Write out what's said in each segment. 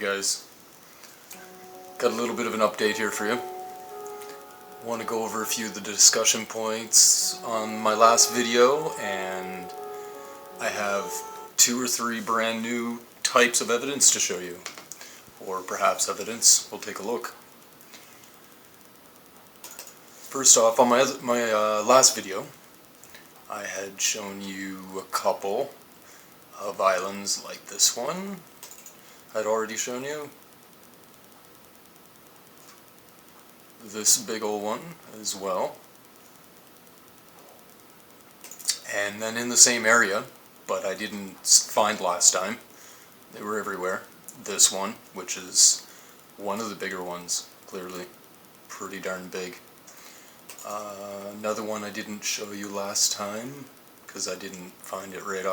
Guys, got a little bit of an update here for you. Want to go over a few of the discussion points on my last video, and I have 2 or 3 brand new types of evidence to show you, or perhaps evidence. We'll take a look. First off, on my last video, I had shown you a couple of islands like this one. I'd already shown you this big old one as well, and then in the same area, but I didn't find last time, they were everywhere, this one, which is one of the bigger ones, clearly pretty darn big. Another one I didn't show you last time because I didn't find it right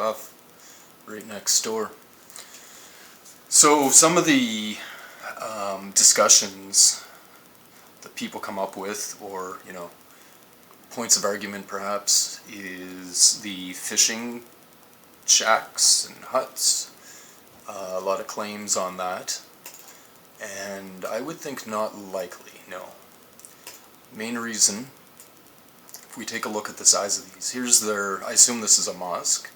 next door. So some of the discussions that people come up with, or points of argument perhaps, is the fishing shacks and huts. A lot of claims on that, and I would think not likely, no. Main reason, if we take a look at the size of these, here's their, I assume this is a mosque.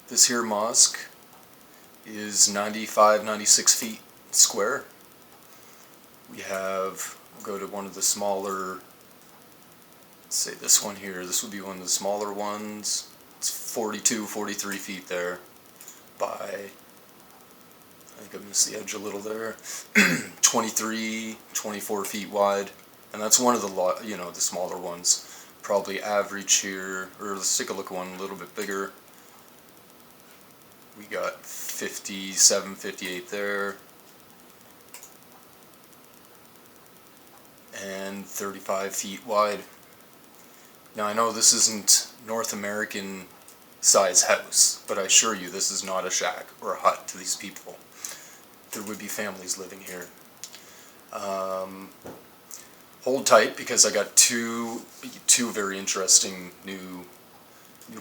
This here mosque is 95-96 feet square. We have, we'll go to one of the smaller, let's say this one here, this would be one of the smaller ones. It's 42-43 feet there by, I think I missed the edge a little there, 23-24 feet wide, and that's one of the the smaller ones. Probably average here, or let's take a look at one a little bit bigger. We got 57, 58 there, and 35 feet wide. Now I know this isn't North American size house, but I assure you this is not a shack or a hut to these people. There would be families living here. Hold tight, because I got two very interesting new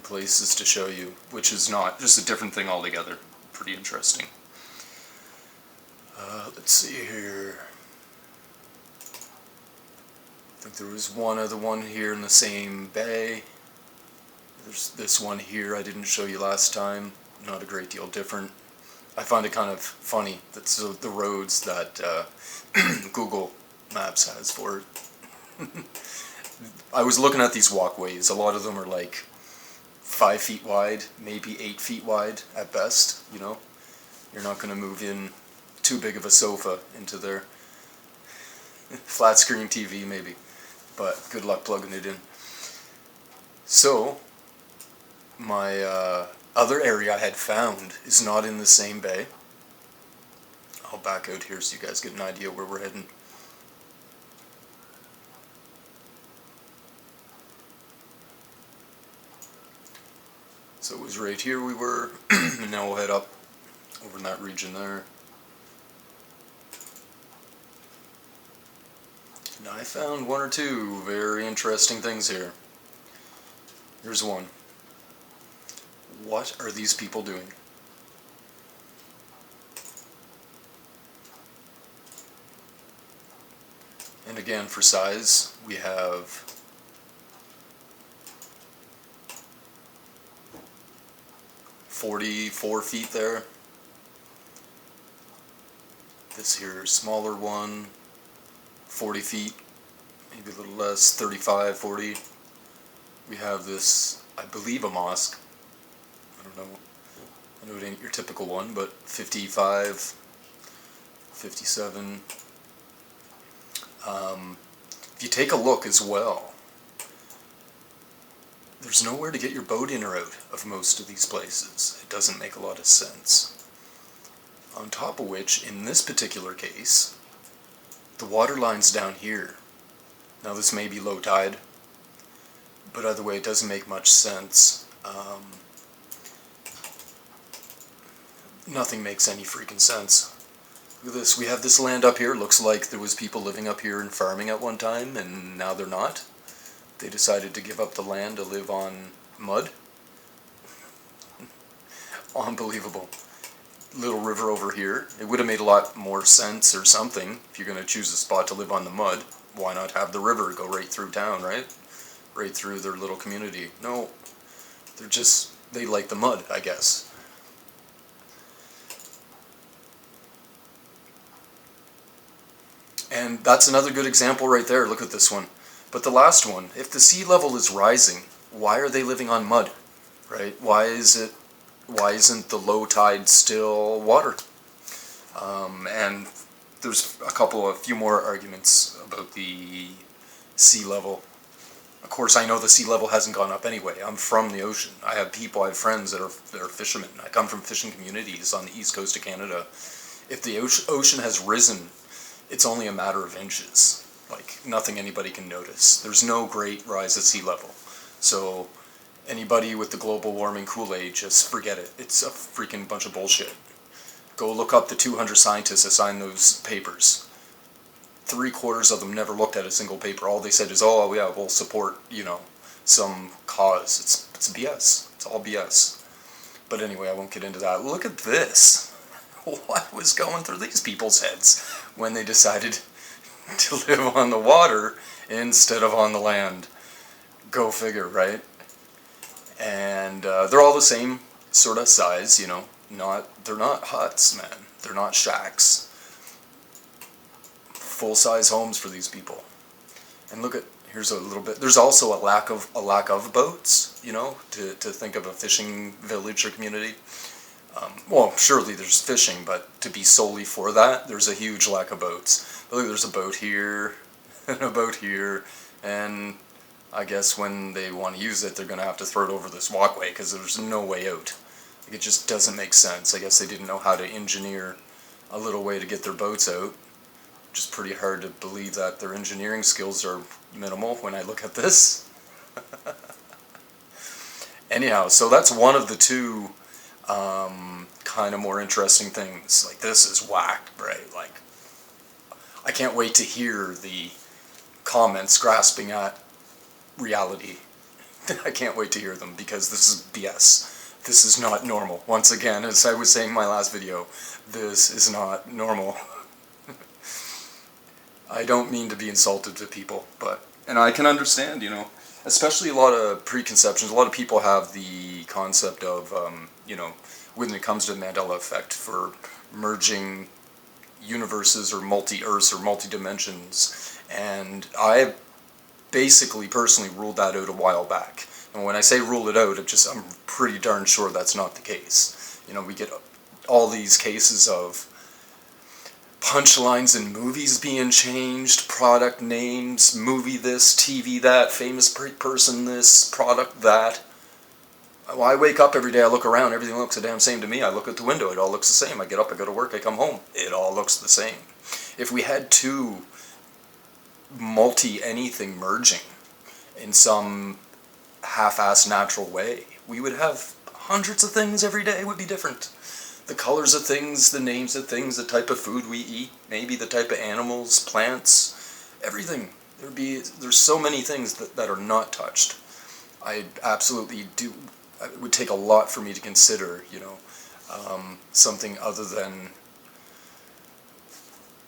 places to show you, which is not just a different thing altogether. Pretty interesting. Let's see here. I think there was one other one here in the same bay. There's this one here I didn't show you last time. Not a great deal different. I find it kind of funny that the roads that Google Maps has for it. I was looking at these walkways. A lot of them are like 5 feet wide, maybe 8 feet wide at best. You're not going to move in too big of a sofa into there. Flat screen TV maybe, but good luck plugging it in. So my other area I had found is not in the same bay. I'll back out here so you guys get an idea where we're heading. So it was right here we were, and now we'll head up over in that region there. Now I found 1 or 2 very interesting things here. Here's one. What are these people doing? And again, for size, we have 44 feet there. This here smaller one, 40 feet, maybe a little less, 35, 40. We have this, I believe, a mosque. I don't know. I know it ain't your typical one, but 55, 57. If you take a look as well, there's nowhere to get your boat in or out of most of these places. It doesn't make a lot of sense. On top of which, in this particular case, the water line's down here. Now this may be low tide, but either way it doesn't make much sense. Nothing makes any freaking sense. Look at this, we have this land up here. Looks like there was people living up here and farming at one time, and now they're not. They decided to give up the land to live on mud. Unbelievable. little river over here. It would have made a lot more sense or something. If you're going to choose a spot to live on the mud, why not have the river go right through town, right? Right through their little community. No, they like the mud, I guess. And that's another good example right there. Look at this one. But the last one, if the sea level is rising, why are they living on mud, right? Why isn't the low tide still water? And there's a few more arguments about the sea level. Of course, I know the sea level hasn't gone up anyway. I'm from the ocean. I have friends that are fishermen. I come from fishing communities on the east coast of Canada. If the ocean has risen, it's only a matter of inches. Like, nothing anybody can notice. There's no great rise at sea level. So, anybody with the global warming Kool-Aid, just forget it. It's a freaking bunch of bullshit. Go look up the 200 scientists that signed those papers. 3/4 of them never looked at a single paper. All they said is, oh yeah, we'll support, some cause. It's BS. It's all BS. But anyway, I won't get into that. Look at this. What was going through these people's heads when they decided to live on the water instead of on the land? Go figure, right? And they're all the same sort of size, they're not huts, man. They're not shacks. Full-size homes for these people. And look at, here's a little bit, there's also a lack of boats, to think of a fishing village or community. Well, surely there's fishing, but to be solely for that, there's a huge lack of boats. Look, there's a boat here, and a boat here, and I guess when they want to use it, they're going to have to throw it over this walkway, because there's no way out. Like, it just doesn't make sense. I guess they didn't know how to engineer a little way to get their boats out. Which is pretty hard to believe that their engineering skills are minimal when I look at this. Anyhow, so that's one of the two kind of more interesting things. Like, this is whack, right? Like, I can't wait to hear the comments grasping at reality. I can't wait to hear them, because this is BS. This is not normal. Once again, as I was saying in my last video, this is not normal. I don't mean to be insulted to people, and I can understand, especially a lot of preconceptions. A lot of people have the concept of, when it comes to the Mandela effect, for merging universes or multi-Earths or multi-dimensions, and I basically personally ruled that out a while back. And when I say rule it out, I'm pretty darn sure that's not the case. We get all these cases of punchlines in movies being changed, product names, movie this, TV that, famous person this, product that. Well, I wake up every day, I look around, everything looks the damn same to me. I look out the window, it all looks the same. I get up, I go to work, I come home, it all looks the same. If we had two multi-anything merging in some half-assed natural way, we would have hundreds of things every day would be different. The colors of things, the names of things, the type of food we eat, maybe the type of animals, plants, everything. There's so many things that are not touched. I absolutely do. It would take a lot for me to consider, something other than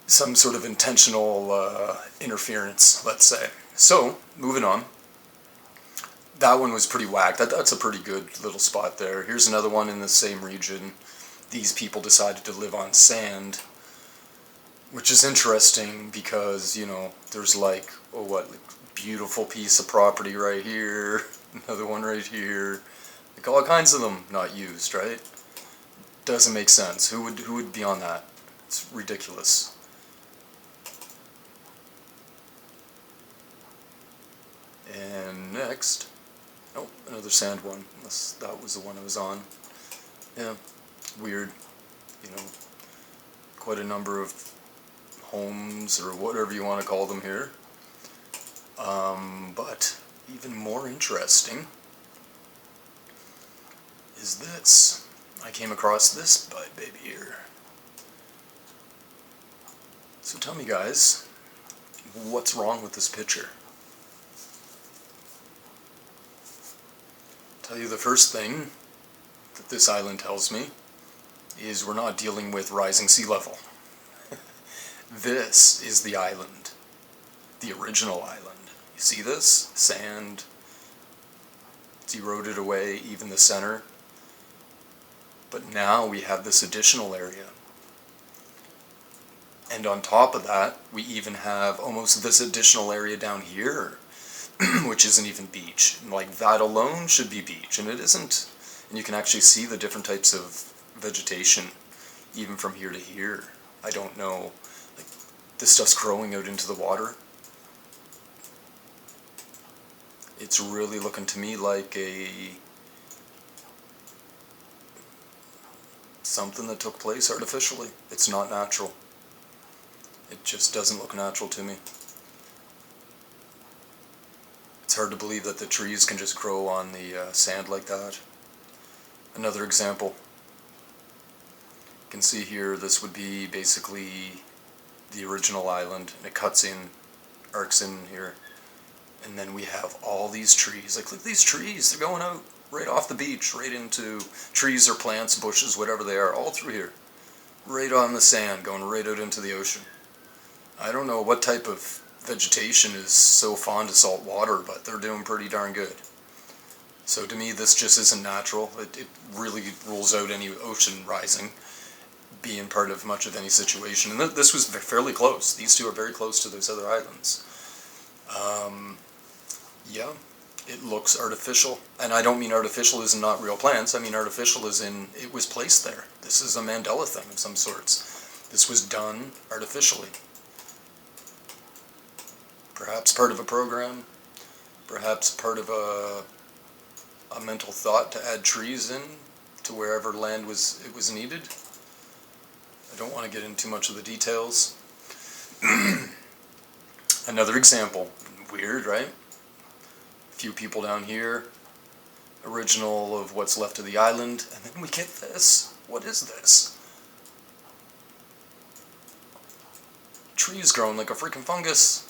some sort of intentional interference, let's say. So, moving on. That one was pretty whack. That's a pretty good little spot there. Here's another one in the same region. These people decided to live on sand, which is interesting because, there's like, beautiful piece of property right here, another one right here, like all kinds of them not used, right? Doesn't make sense. Who would be on that? It's ridiculous. And next, another sand one, unless that was the one I was on. Yeah. Weird, quite a number of homes, or whatever you want to call them here. But even more interesting is this. I came across this baby here. So tell me, guys, what's wrong with this picture? Tell you the first thing that this island tells me is we're not dealing with rising sea level. This is the island, the original island. You see this? Sand, it's eroded away, even the center. But now we have this additional area. And on top of that, we even have almost this additional area down here, which isn't even beach. Like, that alone should be beach, and it isn't. And you can actually see the different types of vegetation, even from here to here. I don't know, like, this stuff's growing out into the water. It's really looking to me like something that took place artificially. It's not natural. It just doesn't look natural to me. It's hard to believe that the trees can just grow on the sand like that. Another example. You can see here, this would be basically the original island, and it cuts in, arcs in here. And then we have all these trees. Like, look at these trees. They're going out right off the beach, right into trees or plants, bushes, whatever they are, all through here. Right on the sand, going right out into the ocean. I don't know what type of vegetation is so fond of salt water, but they're doing pretty darn good. So to me, this just isn't natural. It really rules out any ocean rising being part of much of any situation. And this was fairly close. These two are very close to those other islands. Yeah, it looks artificial. And I don't mean artificial as in not real plants. I mean artificial as in it was placed there. This is a Mandela thing of some sorts. This was done artificially. Perhaps part of a program. Perhaps part of a mental thought to add trees in to wherever land it was needed. I don't want to get into much of the details. Another example. Weird, right? A few people down here. Original of what's left of the island. And then we get this. What is this? Trees growing like a freaking fungus.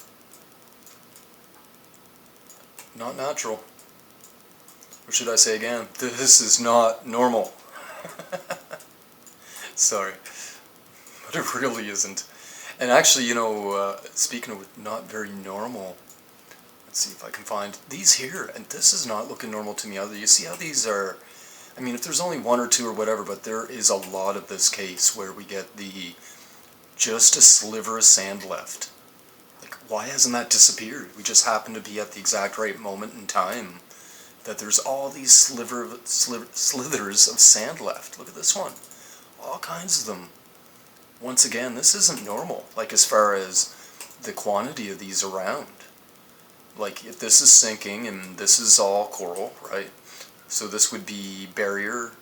Not natural. Or should I say again, this is not normal. Sorry. But it really isn't. And actually, you know, speaking of not very normal, let's see if I can find these here, and this is not looking normal to me either. You see how these are, I mean, if there's only one or two or whatever, but there is a lot of this case where we get just a sliver of sand left. Like, why hasn't that disappeared? We just happen to be at the exact right moment in time that there's all these slithers of sand left. Look at this one. All kinds of them. Once again, this isn't normal, like as far as the quantity of these around. Like, if this is sinking and this is all coral, right? So this would be barrier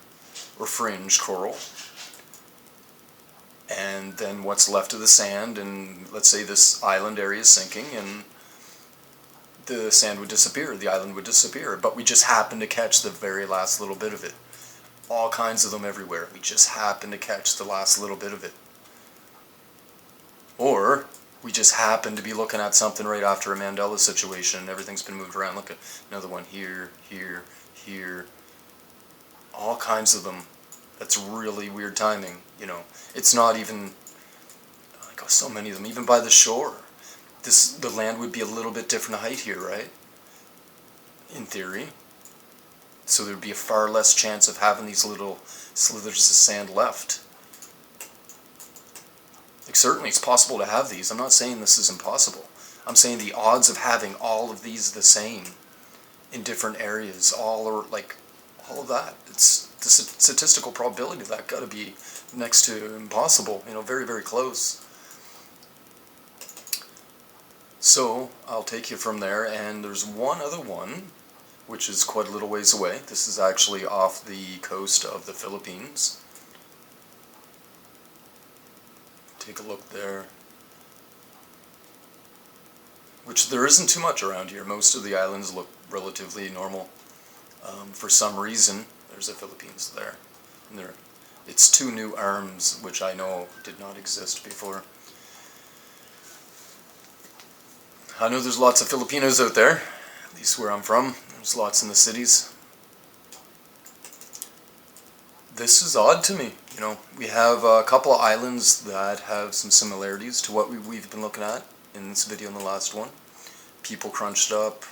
or fringe coral. And then what's left of the sand, and let's say this island area is sinking, and the sand would disappear, the island would disappear. But we just happen to catch the very last little bit of it. All kinds of them everywhere. We just happen to catch the last little bit of it. Or we just happen to be looking at something right after a Mandela situation and everything's been moved around. Look at another one here, here, here. All kinds of them. That's really weird timing, you know. It's not even, like, so many of them, even by the shore. The land would be a little bit different height here, right? In theory. So there'd be a far less chance of having these little slithers of sand left. Like, certainly it's possible to have these. I'm not saying this is impossible. I'm saying the odds of having all of these the same in different areas, all of that. It's the statistical probability of that got to be next to impossible. You know, very, very close. So I'll take you from there, and there's one other one, which is quite a little ways away. This is actually off the coast of the Philippines. Take a look there. Which there isn't too much around here. Most of the islands look relatively normal. For some reason, there's the Philippines there. And it's two new arms, which I know did not exist before. I know there's lots of Filipinos out there, at least where I'm from. There's lots in the cities. this is odd to me. You know, we have a couple of islands that have some similarities to what we've been looking at in this video and the last one. People crunched up.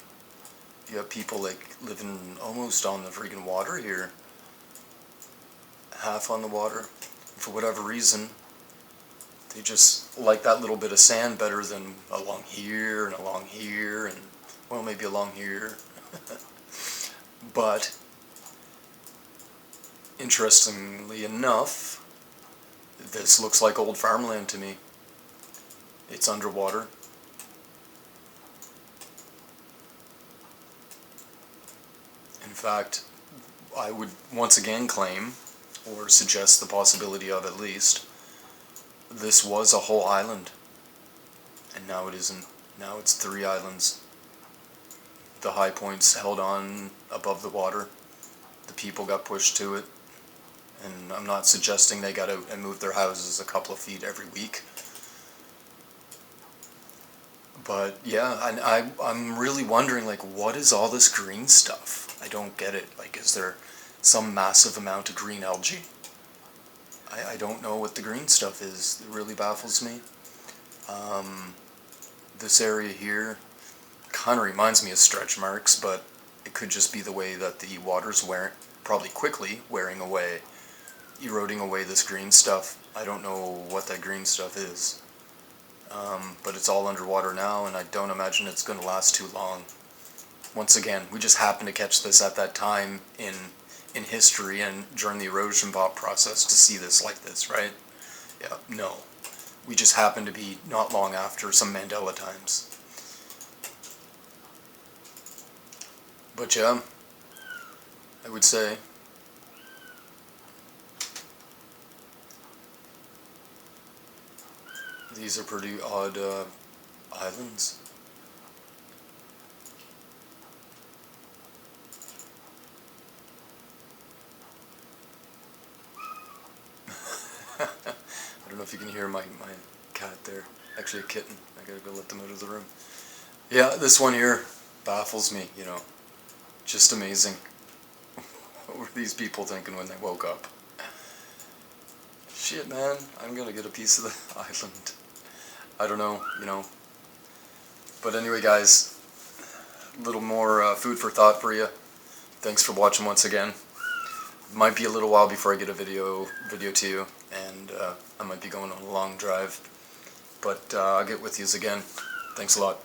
You have people like living almost on the freaking water here. Half on the water. For whatever reason, they just like that little bit of sand better than along here and along here and, well, maybe along here. But interestingly enough, this looks like old farmland to me. It's underwater. In fact, I would once again claim, or suggest the possibility of at least, this was a whole island. And now it isn't. Now it's 3 islands. The high points held on above the water. The people got pushed to it. And I'm not suggesting they got out and move their houses a couple of feet every week. But yeah, I'm really wondering, like, what is all this green stuff? I don't get it. Like, is there some massive amount of green algae? I don't know what the green stuff is. It really baffles me. This area here kind of reminds me of stretch marks, but it could just be the way that the water's probably quickly wearing away, eroding away this green stuff. I don't know what that green stuff is. But it's all underwater now, and I don't imagine it's going to last too long. Once again, we just happened to catch this at that time in history and during the erosion process to see this like this, right? Yeah, no. We just happened to be not long after some Mandela times. But yeah, I would say these are pretty odd islands. I don't know if you can hear my cat there. Actually a kitten. I gotta go let them out of the room. Yeah, this one here baffles me, you know. Just amazing. What were these people thinking when they woke up? Shit, man, I'm gonna get a piece of the island. I don't know, you know. But anyway, guys, a little more food for thought for you. Thanks for watching once again. Might be a little while before I get a video to you, and I might be going on a long drive. But I'll get with yous again. Thanks a lot.